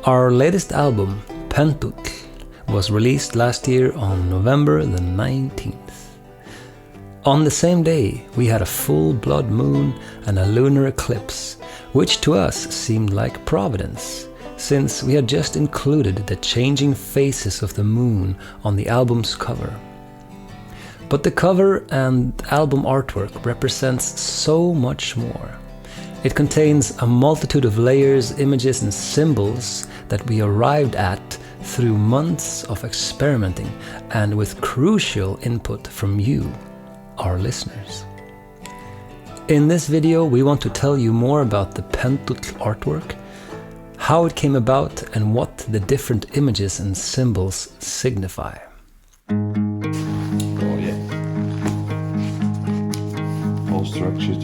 Our latest album, Pendúll, was released last year on November the 19th. On the same day, we had a full blood moon and a lunar eclipse, which to us seemed like providence, since we had just included the changing phases of the moon on the album's cover. But the cover and album artwork represents so much more. It contains a multitude of layers, images and symbols that we arrived at through months of experimenting and with crucial input from you, our listeners. In this video, we want to tell you more about the Pendúll artwork, how it came about and what the different images and symbols signify. Oh yeah. All structured.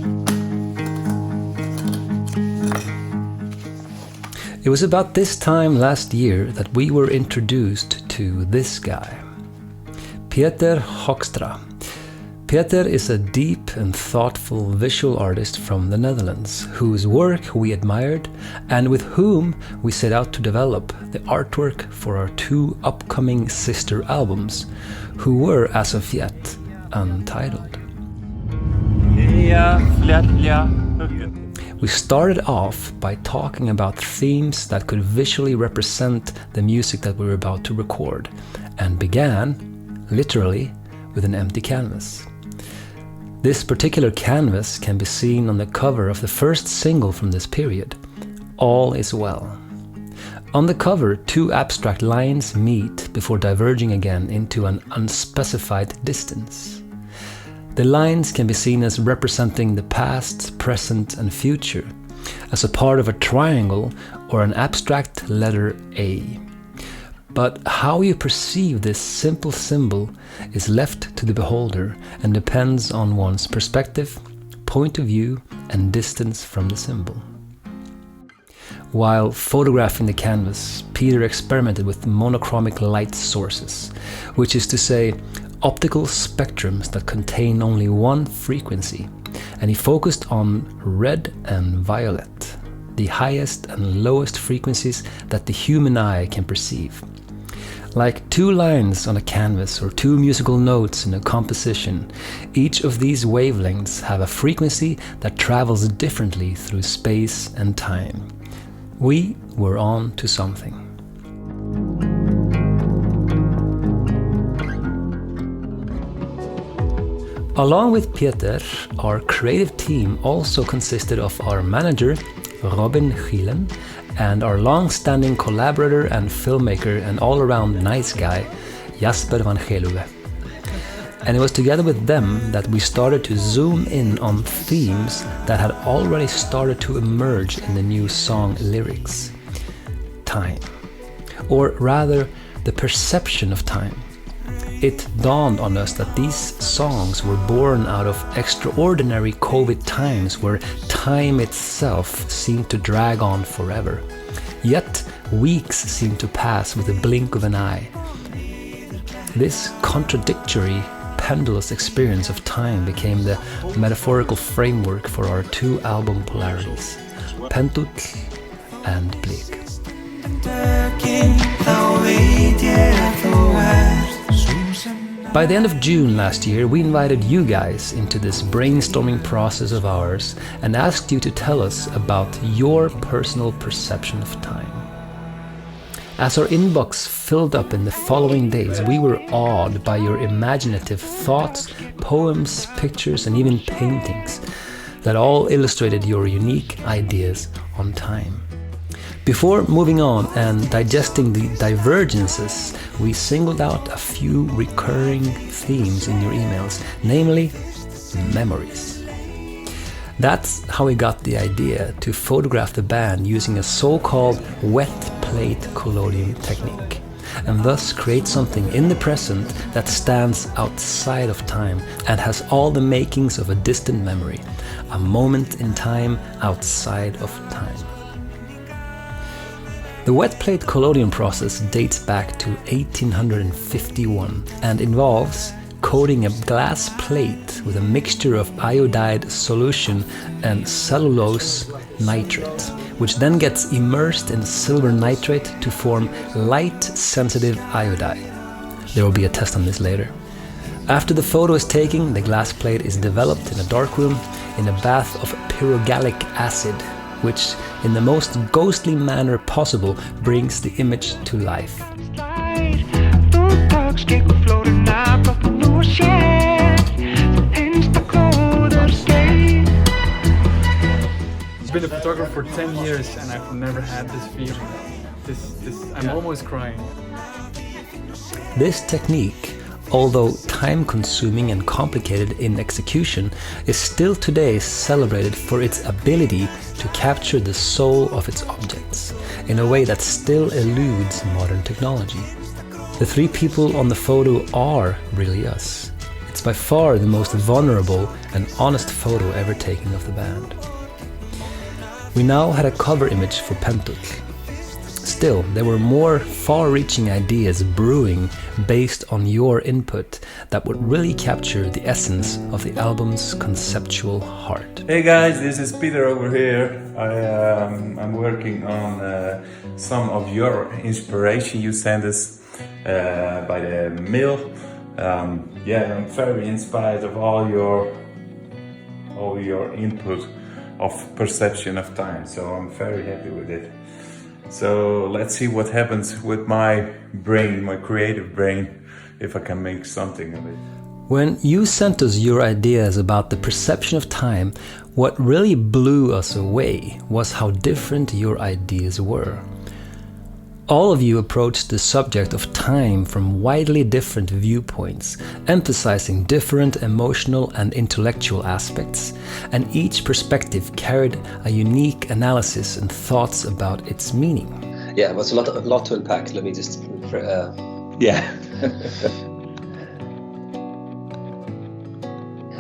It was about this time last year that we were introduced to this guy, Peter Hoekstra. Peter is a deep and thoughtful visual artist from the Netherlands, whose work we admired and with whom we set out to develop the artwork for our two upcoming sister albums, who were as of yet untitled. We started off by talking about themes that could visually represent the music that we were about to record, and began, literally, with an empty canvas. This particular canvas can be seen on the cover of the first single from this period, All Is Well. On the cover, two abstract lines meet before diverging again into an unspecified distance. The lines can be seen as representing the past, present and future, as a part of a triangle or an abstract letter A. But how you perceive this simple symbol is left to the beholder and depends on one's perspective, point of view and distance from the symbol. While photographing the canvas, Peter experimented with monochromic light sources, which is to say, optical spectrums that contain only one frequency, and he focused on red and violet, the highest and lowest frequencies that the human eye can perceive. Like two lines on a canvas or two musical notes in a composition, each of these wavelengths have a frequency that travels differently through space and time. We were on to something. Along with Peter, our creative team also consisted of our manager, Robin Gielen, and our long-standing collaborator and filmmaker and all-around nice guy, Jasper van Geluwe. And it was together with them that we started to zoom in on themes that had already started to emerge in the new song lyrics. Time. Or rather, the perception of time. It dawned on us that these songs were born out of extraordinary COVID times where time itself seemed to drag on forever. Yet weeks seemed to pass with a blink of an eye. This contradictory, pendulous experience of time became the metaphorical framework for our two album polarities, Pendúll and Bleak. By the end of June last year, we invited you guys into this brainstorming process of ours and asked you to tell us about your personal perception of time. As our inbox filled up in the following days, we were awed by your imaginative thoughts, poems, pictures, and even paintings that all illustrated your unique ideas on time. Before moving on and digesting the divergences, we singled out a few recurring themes in your emails, namely memories. That's how we got the idea to photograph the band using a so-called wet plate collodion technique, and thus create something in the present that stands outside of time and has all the makings of a distant memory, a moment in time outside of time. The wet plate collodion process dates back to 1851 and involves coating a glass plate with a mixture of iodide solution and cellulose nitrate, which then gets immersed in silver nitrate to form light-sensitive iodide. There will be a test on this later. After the photo is taken, the glass plate is developed in a darkroom in a bath of pyrogallic acid, which, in the most ghostly manner possible, brings the image to life. I've been a photographer for 10 years and I've never had this feeling. I'm almost crying. This technique, although time-consuming and complicated in execution, is still today celebrated for its ability to capture the soul of its objects in a way that still eludes modern technology. The three people on the photo are really us. It's by far the most vulnerable and honest photo ever taken of the band. We now had a cover image for Pendúll. Still, there were more far-reaching ideas brewing based on your input that would really capture the essence of the album's conceptual heart. Hey guys, this is Peter over here. I'm working on some of your inspiration you sent us by the mail. I'm very inspired of all your input of perception of time, so I'm very happy with it. So let's see what happens with my brain, my creative brain, if I can make something of it. When you sent us your ideas about the perception of time, what really blew us away was how different your ideas were. All of you approached the subject of time from widely different viewpoints, emphasizing different emotional and intellectual aspects, and each perspective carried a unique analysis and thoughts about its meaning. Yeah, well, it's a lot to unpack. Let me just... Yeah.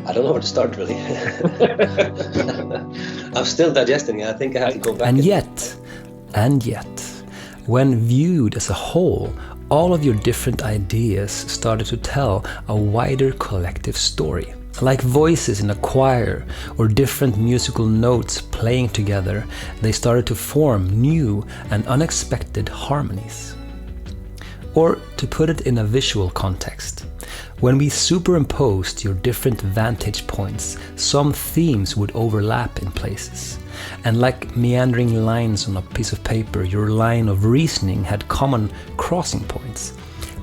I don't know where to start, really. I'm still digesting it. I think I have to go back. And yet, when viewed as a whole, all of your different ideas started to tell a wider collective story. Like voices in a choir or different musical notes playing together, they started to form new and unexpected harmonies. Or to put it in a visual context, when we superimposed your different vantage points, some themes would overlap in places. And like meandering lines on a piece of paper, your line of reasoning had common crossing points.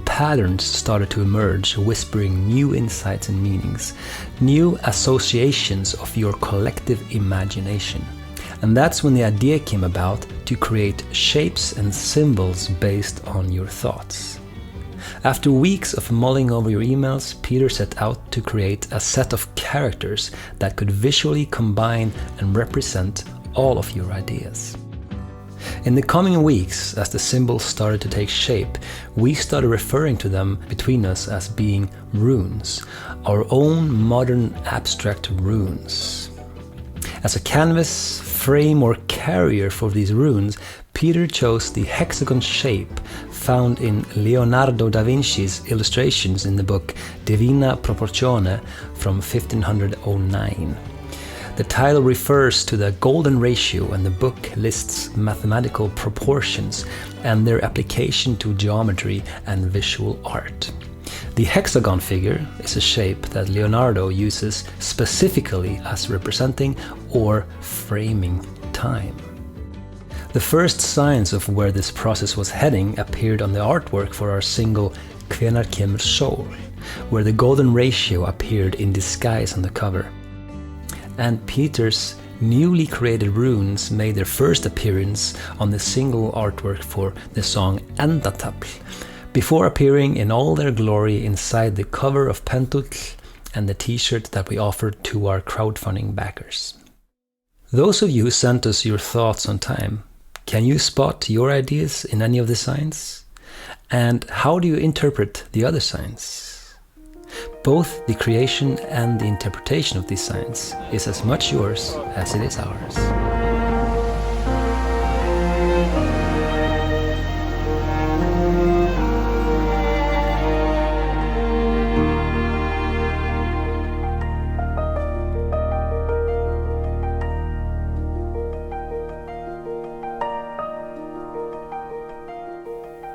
Patterns started to emerge, whispering new insights and meanings, new associations of your collective imagination. And that's when the idea came about to create shapes and symbols based on your thoughts. After weeks of mulling over your emails, Peter set out to create a set of characters that could visually combine and represent all of your ideas. In the coming weeks, as the symbols started to take shape, we started referring to them between us as being runes, our own modern abstract runes. As a canvas, frame or carrier for these runes, Peter chose the hexagon shape found in Leonardo da Vinci's illustrations in the book Divina Proporzione from 1509. The title refers to the golden ratio, and the book lists mathematical proportions and their application to geometry and visual art. The hexagon figure is a shape that Leonardo uses specifically as representing or framing time. The first signs of where this process was heading appeared on the artwork for our single Hvenær kemur sól, where the golden ratio appeared in disguise on the cover. And Peter's newly created runes made their first appearance on the single artwork for the song Endatafl, before appearing in all their glory inside the cover of Pendúll and the t-shirt that we offered to our crowdfunding backers. Those of you who sent us your thoughts on time, can you spot your ideas in any of the signs? And how do you interpret the other signs? Both the creation and the interpretation of these signs is as much yours as it is ours.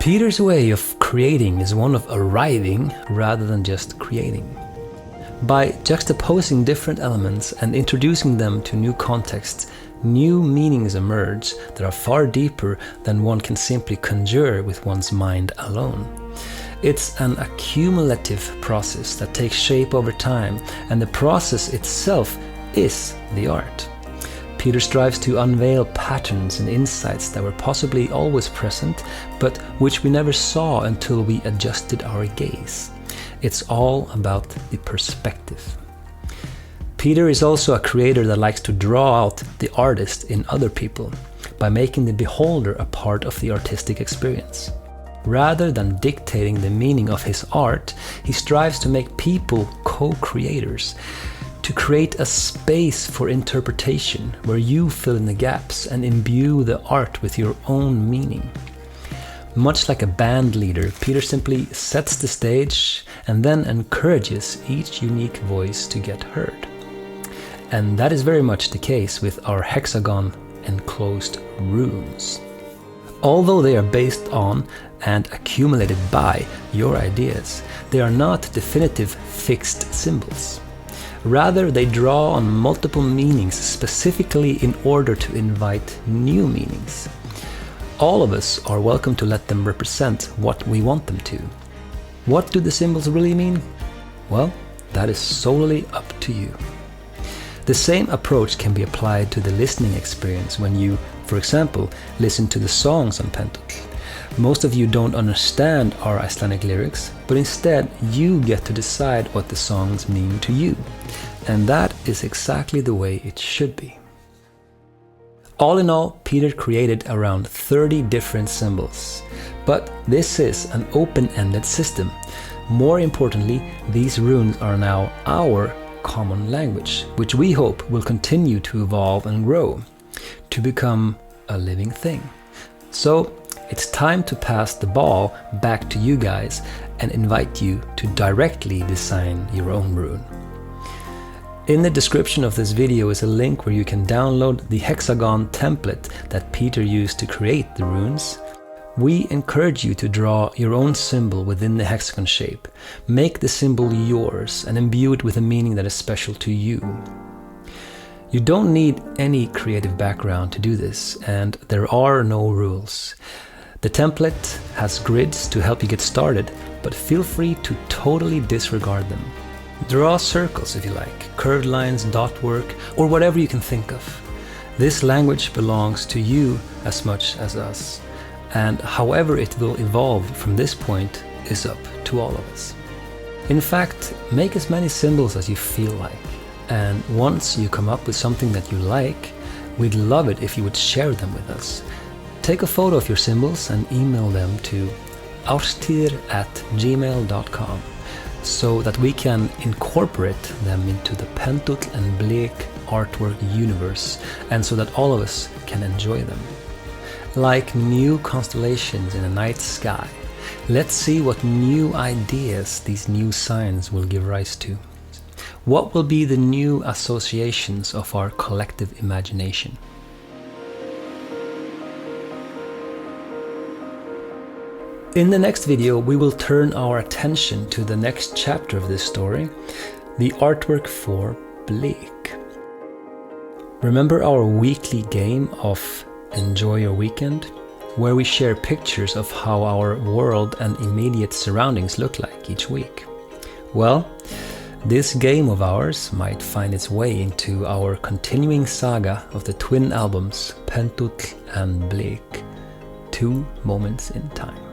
Peter's way of creating is one of arriving rather than just creating. By juxtaposing different elements and introducing them to new contexts, new meanings emerge that are far deeper than one can simply conjure with one's mind alone. It's an accumulative process that takes shape over time, and the process itself is the art. Peter strives to unveil patterns and insights that were possibly always present, but which we never saw until we adjusted our gaze. It's all about the perspective. Peter is also a creator that likes to draw out the artist in other people by making the beholder a part of the artistic experience. Rather than dictating the meaning of his art, he strives to make people co-creators, to create a space for interpretation where you fill in the gaps and imbue the art with your own meaning. Much like a band leader, Peter simply sets the stage and then encourages each unique voice to get heard. And that is very much the case with our hexagon enclosed runes. Although they are based on and accumulated by your ideas, they are not definitive fixed symbols. Rather, they draw on multiple meanings specifically in order to invite new meanings. All of us are welcome to let them represent what we want them to. What do the symbols really mean? Well, that is solely up to you. The same approach can be applied to the listening experience when you, for example, listen to the songs on Pendúll. Most of you don't understand our Icelandic lyrics, but instead you get to decide what the songs mean to you. And that is exactly the way it should be. All in all, Peter created around 30 different symbols. But this is an open-ended system. More importantly, these runes are now our common language, which we hope will continue to evolve and grow, to become a living thing. So, it's time to pass the ball back to you guys and invite you to directly design your own rune. In the description of this video is a link where you can download the hexagon template that Peter used to create the runes. We encourage you to draw your own symbol within the hexagon shape. Make the symbol yours and imbue it with a meaning that is special to you. You don't need any creative background to do this, and there are no rules. The template has grids to help you get started, but feel free to totally disregard them. Draw circles if you like, curved lines, dot work, or whatever you can think of. This language belongs to you as much as us, and however it will evolve from this point is up to all of us. In fact, make as many symbols as you feel like, and once you come up with something that you like, we'd love it if you would share them with us. Take a photo of your symbols and email them to árstíðir@gmail.com so that we can incorporate them into the Pendúll and Blek artwork universe, and so that all of us can enjoy them. Like new constellations in a night sky, let's see what new ideas these new signs will give rise to. What will be the new associations of our collective imagination? In the next video, we will turn our attention to the next chapter of this story, the artwork for Blek. Remember our weekly game of Enjoy Your Weekend, where we share pictures of how our world and immediate surroundings look like each week? Well, this game of ours might find its way into our continuing saga of the twin albums Pendúll and Blek, 2 moments in time.